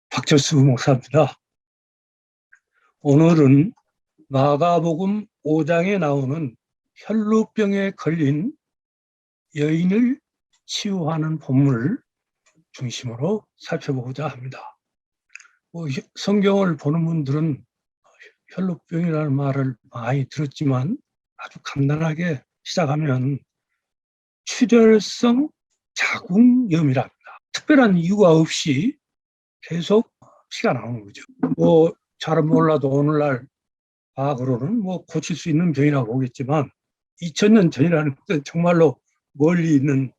박철수 목사입니다. 오늘은 마가복음 5장에 나오는 혈루병에 걸린 여인을 치유하는 본문을 중심으로 살펴보고자 합니다. 성경을 보는 분들은 혈루병이라는 말을 많이 들었지만 아주 간단하게 시작하면 출혈성 자궁염이랍니다. 특별한 이유가 없이 계속 피가 나오는 거죠. 잘은 몰라도 오늘날 과학으로는 고칠 수 있는 병이라고 보겠지만 2000년 전이라는 것은 정말로 멀리 있는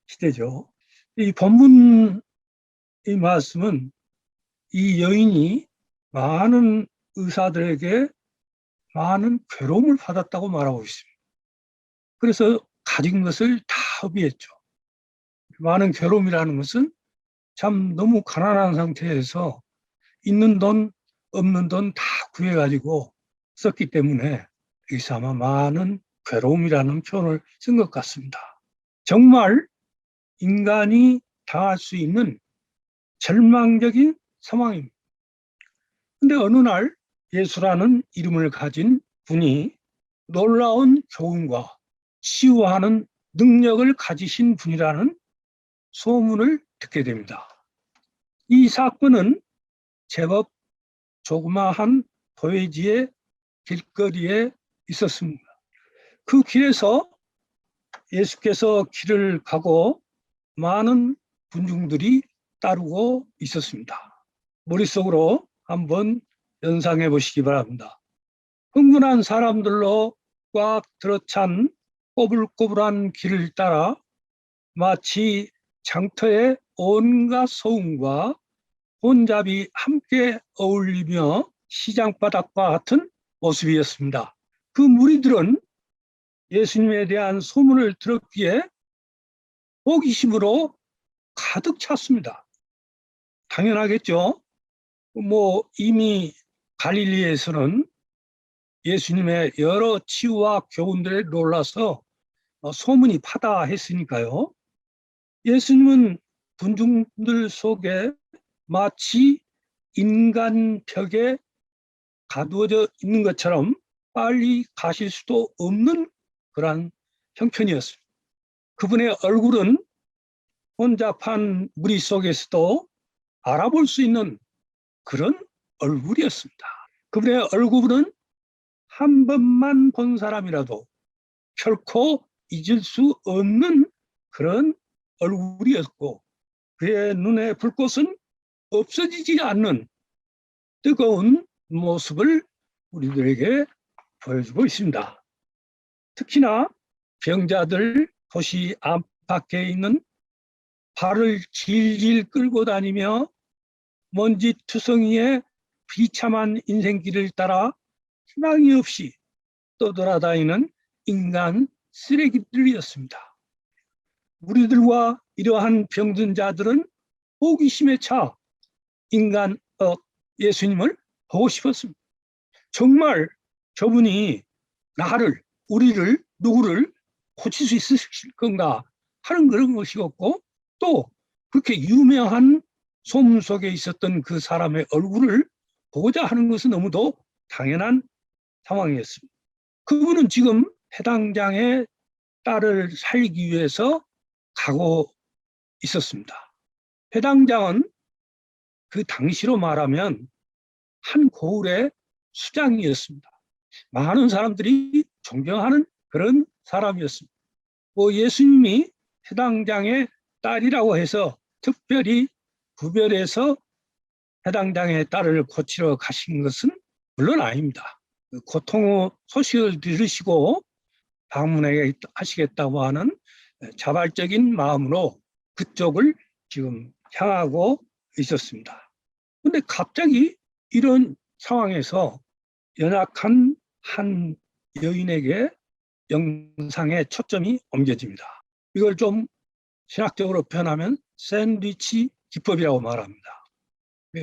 시대죠. 이 본문의 말씀은 이 여인이 많은 의사들에게 많은 괴로움을 받았다고 말하고 있습니다. 그래서 가진 것을 다 허비했죠. 많은 괴로움이라는 것은 참 너무 가난한 상태에서 있는 돈 없는 돈 다 구해가지고 썼기 때문에 여기서 아마 많은 괴로움이라는 표현을 쓴 것 같습니다. 정말 인간이 당할 수 있는 절망적인 상황입니다. 근데 어느 날 예수라는 이름을 가진 분이 놀라운 교훈과 치유하는 능력을 가지신 분이라는 소문을 듣게 됩니다. 이 사건은 제법 조그마한 도회지의 길거리에 있었습니다. 그 길에서 예수께서 길을 가고 많은 군중들이 따르고 있었습니다. 머릿속으로 한번 연상해 보시기 바랍니다. 흥분한 사람들로 꽉 들어찬 꼬불꼬불한 길을 따라 마치 장터의 온갖 소음과 혼잡이 함께 어울리며 시장바닥과 같은 모습이었습니다. 그 무리들은 예수님에 대한 소문을 들었기에 호기심으로 가득 찼습니다. 당연하겠죠. 이미 갈릴리에서는 예수님의 여러 치유와 교훈들에 놀라서 소문이 파다했으니까요. 예수님은 군중들 속에 마치 인간벽에 가두어져 있는 것처럼 빨리 가실 수도 없는 그런 형편이었습니다. 그분의 얼굴은 혼잡한 무리 속에서도 알아볼 수 있는 그런 얼굴이었습니다. 그분의 얼굴은 한 번만 본 사람이라도 결코 잊을 수 없는 그런 얼굴이었고, 그의 눈의 불꽃은 없어지지 않는 뜨거운 모습을 우리들에게 보여주고 있습니다. 특히나 병자들 도시 안팎에 있는 발을 질질 끌고 다니며 먼지투성이의 비참한 인생길을 따라 희망이 없이 떠돌아다니는 인간 쓰레기들이었습니다. 우리들과 이러한 병든 자들은 호기심에 차 예수님을 보고 싶었습니다. 정말 저분이 우리를, 누구를 고칠 수 있으실 건가 하는 그런 것이었고, 또 그렇게 유명한 소문 속에 있었던 그 사람의 얼굴을 보고자 하는 것은 너무도 당연한 상황이었습니다. 그분은 지금 해당장의 딸을 살리기 위해서 가고 있었습니다. 해당장은 그 당시로 말하면 한 고을의 수장이었습니다. 많은 사람들이 존경하는 그런 사람이었습니다. 예수님이 해당장의 딸이라고 해서 특별히 구별해서 해당장의 딸을 고치러 가신 것은 물론 아닙니다. 고통의 소식을 들으시고 방문하시겠다고 하는 자발적인 마음으로 그쪽을 지금 향하고 있었습니다. 그런데 갑자기 이런 상황에서 연약한 한 여인에게 영상의 초점이 옮겨집니다. 이걸 좀 신학적으로 표현하면 샌드위치 기법이라고 말합니다.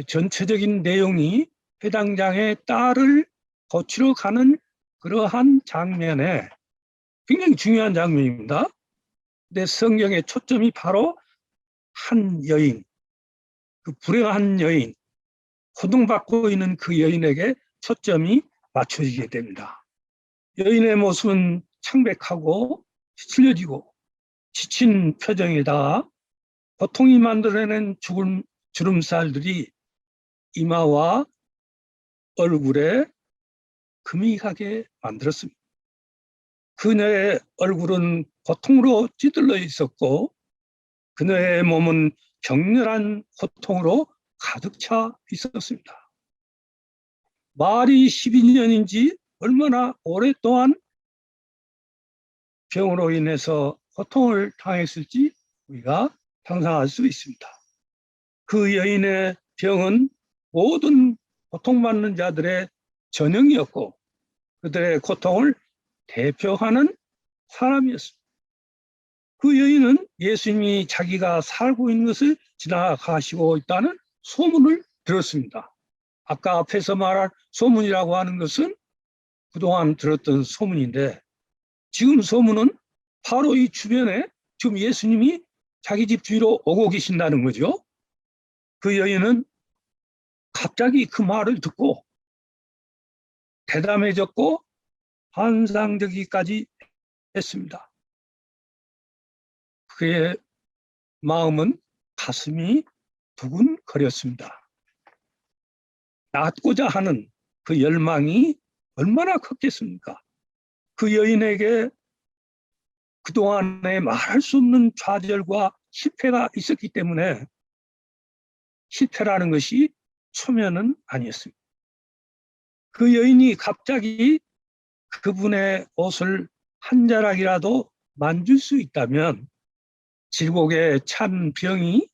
전체적인 내용이 해당장의 딸을 고치러 가는 그러한 장면에 굉장히 중요한 장면입니다. 근데 성경의 초점이 바로 한 여인, 그 불행한 여인, 고통받고 있는 그 여인에게 초점이 맞춰지게 됩니다. 여인의 모습은 창백하고 찔려지고 지친 표정에다가 고통이 만들어낸 죽은 주름살들이 이마와 얼굴에 금이 가게 만들었습니다. 그녀의 얼굴은 고통으로 찌들러 있었고 그녀의 몸은 격렬한 고통으로 가득 차 있었습니다. 말이 12년인지 얼마나 오랫동안 병으로 인해서 고통을 당했을지 우리가 상상할 수 있습니다. 그 여인의 병은 모든 고통받는 자들의 전형이었고 그들의 고통을 대표하는 사람이었습니다. 그 여인은 예수님이 자기가 살고 있는 것을 지나가시고 있다는 소문을 들었습니다. 아까 앞에서 말한 소문이라고 하는 것은 그동안 들었던 소문인데 지금 소문은 바로 이 주변에 지금 예수님이 자기 집 뒤로 오고 계신다는 거죠. 그 여인은 갑자기 그 말을 듣고 대담해졌고 환상적이기까지 했습니다. 그의 마음은 가슴이 두근거렸습니다. 낫고자 하는 그 열망이 얼마나 컸겠습니까? 그 여인에게 그동안에 말할 수 없는 좌절과 실패가 있었기 때문에 실패라는 것이 초면은 아니었습니다. 그 여인이 갑자기 그분의 옷을 한 자락이라도 만질 수 있다면 질곡에 찬 병이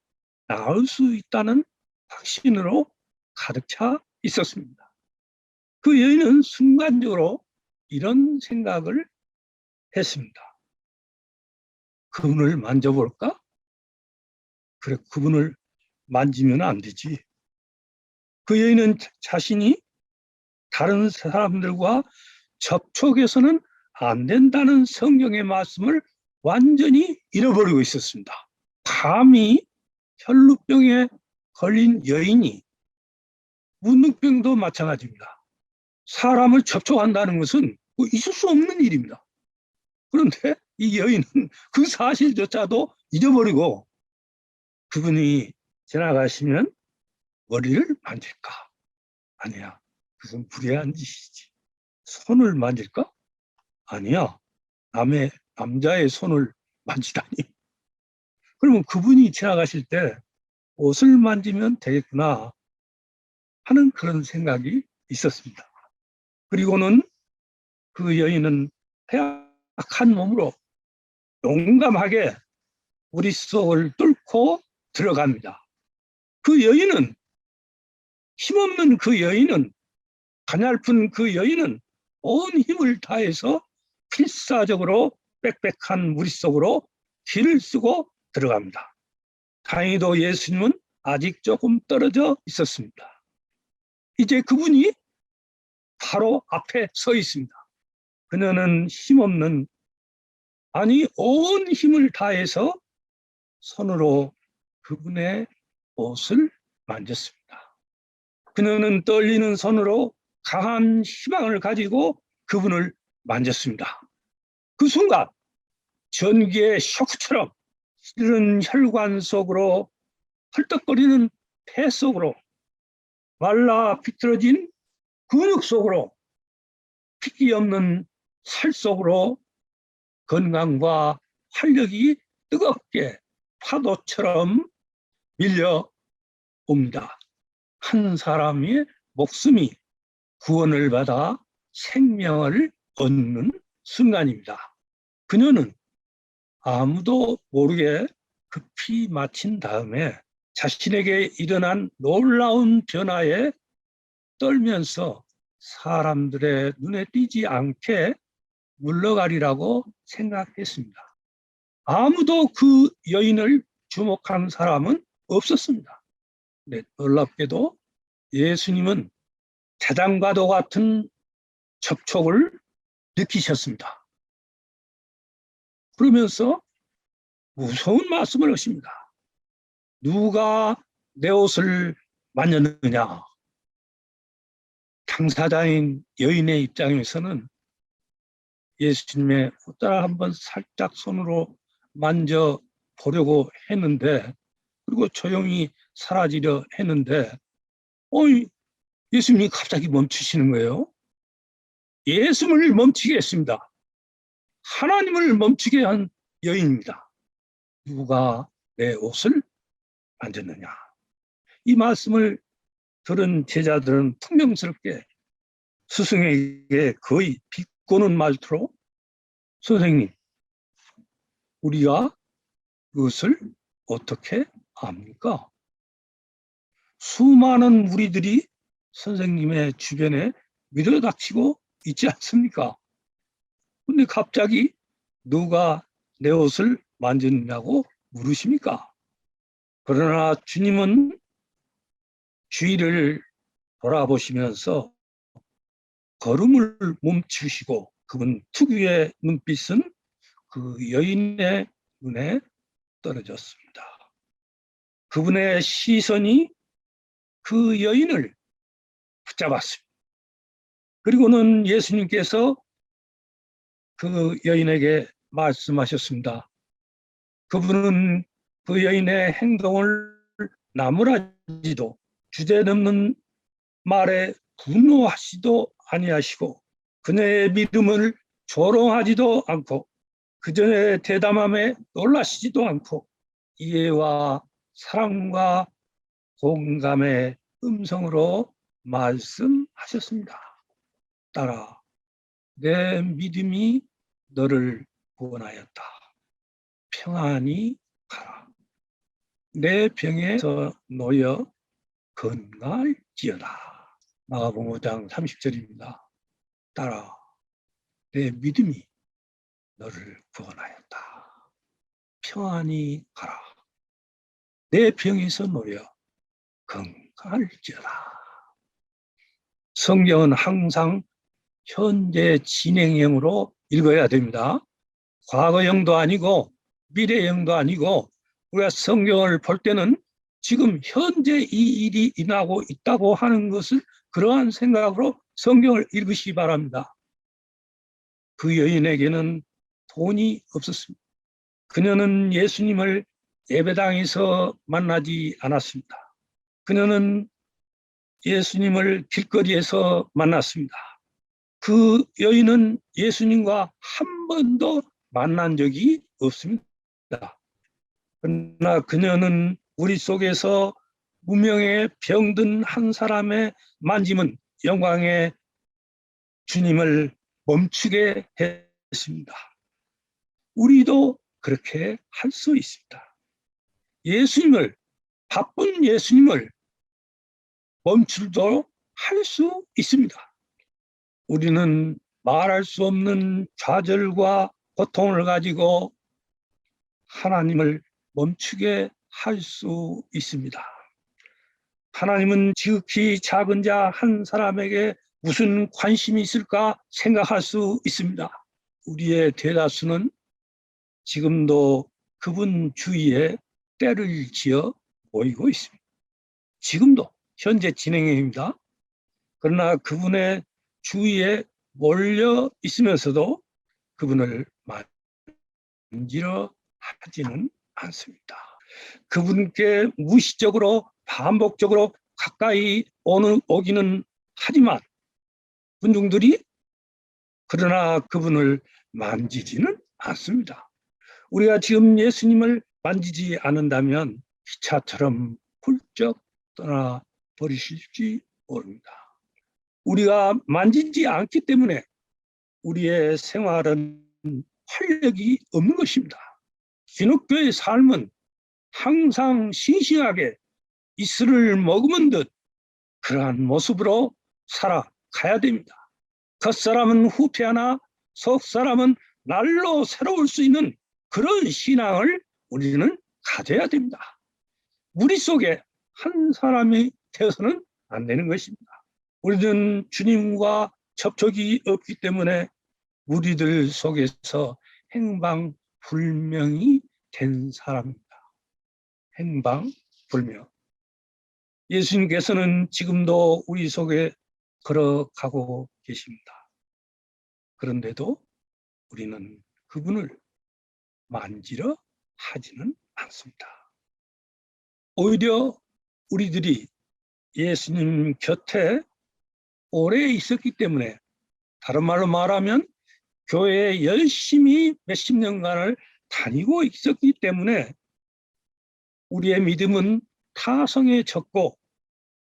나을 수 있다는 확신으로 가득 차 있었습니다. 그 여인은 순간적으로 이런 생각을 했습니다. 그분을 만져볼까? 그래, 그분을 만지면 안 되지. 그 여인은 자신이 다른 사람들과 접촉해서는 안 된다는 성경의 말씀을 완전히 잃어버리고 있었습니다. 감히 혈루병에 걸린 여인이 문둥병도 마찬가지입니다. 사람을 접촉한다는 것은 있을 수 없는 일입니다. 그런데 이 여인은 그 사실조차도 잊어버리고 그분이 지나가시면 머리를 만질까? 아니야. 그것은 불의한 짓이지. 손을 만질까? 아니야. 남자의 손을 만지다니. 그러면 그분이 지나가실 때 옷을 만지면 되겠구나 하는 그런 생각이 있었습니다. 그리고는 그 여인은 허약한 몸으로 용감하게 우리 속을 뚫고 들어갑니다. 그 여인은 힘없는 그 여인은 가냘픈 그 여인은 온 힘을 다해서 필사적으로 빽빽한 무리 속으로 길을 쓰고 들어갑니다. 다행히도 예수님은 아직 조금 떨어져 있었습니다. 이제 그분이 바로 앞에 서 있습니다. 그녀는 힘없는 온 힘을 다해서 손으로 그분의 옷을 만졌습니다. 그녀는 떨리는 손으로 강한 희망을 가지고 그분을 만졌습니다. 그 순간 전기의 쇼크처럼 찌르는 혈관 속으로 헐떡거리는 폐 속으로 말라 비틀어진 근육 속으로 핏기 없는 살 속으로 건강과 활력이 뜨겁게 파도처럼 밀려옵니다. 한 사람의 목숨이 구원을 받아 생명을 얻는 순간입니다. 그녀는 아무도 모르게 급히 마친 다음에 자신에게 일어난 놀라운 변화에 떨면서 사람들의 눈에 띄지 않게 물러가리라고 생각했습니다. 아무도 그 여인을 주목한 사람은 없었습니다. 네, 놀랍게도 예수님은 대장과도 같은 접촉을 느끼셨습니다. 그러면서 무서운 말씀을 하십니다. 누가 내 옷을 만졌느냐? 당사자인 여인의 입장에서는 예수님의 옷자락 한번 살짝 손으로 만져보려고 했는데, 그리고 조용히 사라지려 했는데, 예수님이 갑자기 멈추시는 거예요. 예수님을 멈추게 했습니다. 하나님을 멈추게 한 여인입니다. 누가 내 옷을 만졌느냐? 이 말씀을 들은 제자들은 퉁명스럽게 스승에게 거의 비꼬는 말투로, 선생님, 우리가 그것을 어떻게 압니까? 수많은 무리들이 선생님의 주변에 밀어닥치고 있지 않습니까? 근데 갑자기 누가 내 옷을 만졌냐고 물으십니까? 그러나 주님은 주위를 돌아보시면서 걸음을 멈추시고, 그분 특유의 눈빛은 그 여인의 눈에 떨어졌습니다. 그분의 시선이 그 여인을 붙잡았습니다. 그리고는 예수님께서 그 여인에게 말씀하셨습니다. 그분은 그 여인의 행동을 나무라지도 주제넘는 말에 분노하시도 아니하시고, 그녀의 믿음을 조롱하지도 않고, 그녀의 대담함에 놀라시지도 않고, 이해와 사랑과 공감의 음성으로 말씀하셨습니다. 따라, 내 믿음이 너를 구원하였다. 평안히 가라. 내 병에서 놓여 건강할지어다. 마가복음 5장 30절입니다. 따라, 내 믿음이 너를 구원하였다. 평안히 가라. 내 병에서 놓여 건강할지어다. 성경은 항상 현재 진행형으로 읽어야 됩니다. 과거형도 아니고 미래형도 아니고, 우리가 성경을 볼 때는 지금 현재 이 일이 일어나고 있다고 하는 것을 그러한 생각으로 성경을 읽으시기 바랍니다. 그 여인에게는 돈이 없었습니다. 그녀는 예수님을 예배당에서 만나지 않았습니다. 그녀는 예수님을 길거리에서 만났습니다. 그 여인은 예수님과 한 번도 만난 적이 없습니다. 그러나 그녀는 우리 속에서 무명의 병든 한 사람의 만짐은 영광의 주님을 멈추게 했습니다. 우리도 그렇게 할 수 있습니다. 예수님을, 바쁜 예수님을 멈추도록 할 수 있습니다. 우리는 말할 수 없는 좌절과 고통을 가지고 하나님을 멈추게 할 수 있습니다. 하나님은 지극히 작은 자 한 사람에게 무슨 관심이 있을까 생각할 수 있습니다. 우리의 대다수는 지금도 그분 주위에 때를 지어 모이고 있습니다. 지금도 현재 진행형입니다. 그러나 그분의 주위에 몰려 있으면서도 그분을 만지러 하지는 않습니다. 그분께 무의식적으로 반복적으로 가까이 오기는 하지만 군중들이, 그러나 그분을 만지지는 않습니다. 우리가 지금 예수님을 만지지 않는다면 기차처럼 훌쩍 떠나버리실지 모릅니다. 우리가 만지지 않기 때문에 우리의 생활은 활력이 없는 것입니다. 기독교의 삶은 항상 싱싱하게 이슬을 머금은 듯 그러한 모습으로 살아가야 됩니다. 겉사람은 후패하나 속사람은 날로 새로울 수 있는 그런 신앙을 우리는 가져야 됩니다. 무리 속에 한 사람이 되어서는 안 되는 것입니다. 우리는 주님과 접촉이 없기 때문에 무리들 속에서 행방불명이 된 사람입니다. 행방불명. 예수님께서는 지금도 우리 속에 걸어가고 계십니다. 그런데도 우리는 그분을 만지려 하지는 않습니다. 오히려 우리들이 예수님 곁에 오래 있었기 때문에, 다른 말로 말하면 교회에 열심히 몇십 년간을 다니고 있었기 때문에 우리의 믿음은 타성에 젖고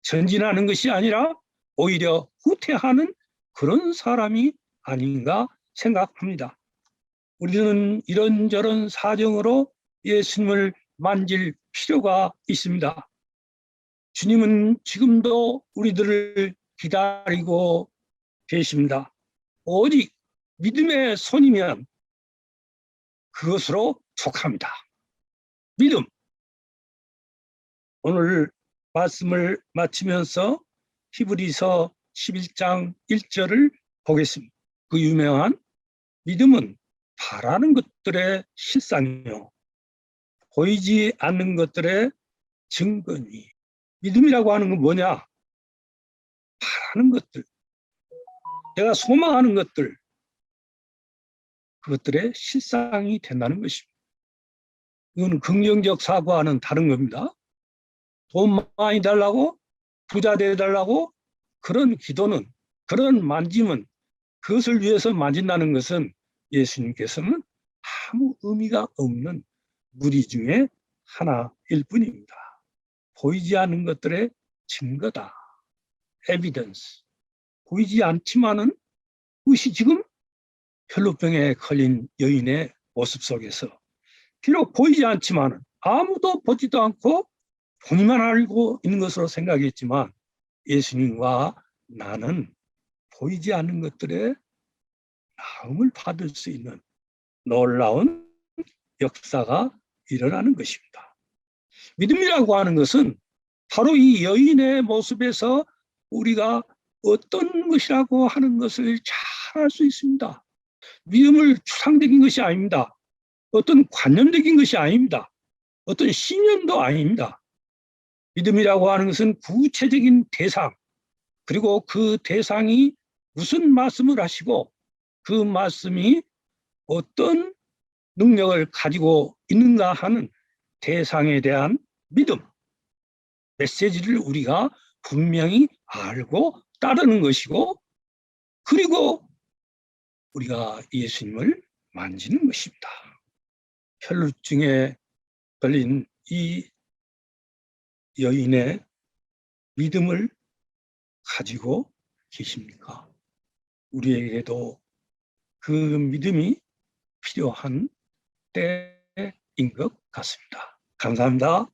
전진하는 것이 아니라 오히려 후퇴하는 그런 사람이 아닌가 생각합니다. 우리는 이런저런 사정으로 예수님을 만질 필요가 있습니다. 주님은 지금도 우리들을 기다리고 계십니다. 오직 믿음의 손이면 그것으로 족합니다. 믿음. 오늘 말씀을 마치면서 히브리서 11장 1절을 보겠습니다. 그 유명한 믿음은 바라는 것들의 실상이요 보이지 않는 것들의 증거니. 믿음이라고 하는 건 뭐냐? 바라는 것들, 내가 소망하는 것들, 그것들의 실상이 된다는 것입니다. 이건 긍정적 사고와는 다른 겁니다. 돈 많이 달라고, 부자 되어달라고, 그런 기도는, 그런 만짐은, 그것을 위해서 만진다는 것은 예수님께서는 아무 의미가 없는 무리 중에 하나일 뿐입니다. 보이지 않는 것들의 증거다. 에비던스. 보이지 않지만은 그것이 지금 혈루병에 걸린 여인의 모습 속에서 비록 보이지 않지만 아무도 보지도 않고 본인만 알고 있는 것으로 생각했지만 예수님과 나는 보이지 않는 것들의 나음을 받을 수 있는 놀라운 역사가 일어나는 것입니다. 믿음이라고 하는 것은 바로 이 여인의 모습에서 우리가 어떤 것이라고 하는 것을 잘 알 수 있습니다. 믿음을 추상적인 것이 아닙니다. 어떤 관념적인 것이 아닙니다. 어떤 신념도 아닙니다. 믿음이라고 하는 것은 구체적인 대상, 그리고 그 대상이 무슨 말씀을 하시고 그 말씀이 어떤 능력을 가지고 있는가 하는 대상에 대한 믿음, 메시지를 우리가 분명히 알고 따르는 것이고, 그리고 우리가 예수님을 만지는 것입니다. 혈루증에 걸린 이 여인의 믿음을 가지고 계십니까? 우리에게도 그 믿음이 필요한 때인 것 같습니다. 감사합니다.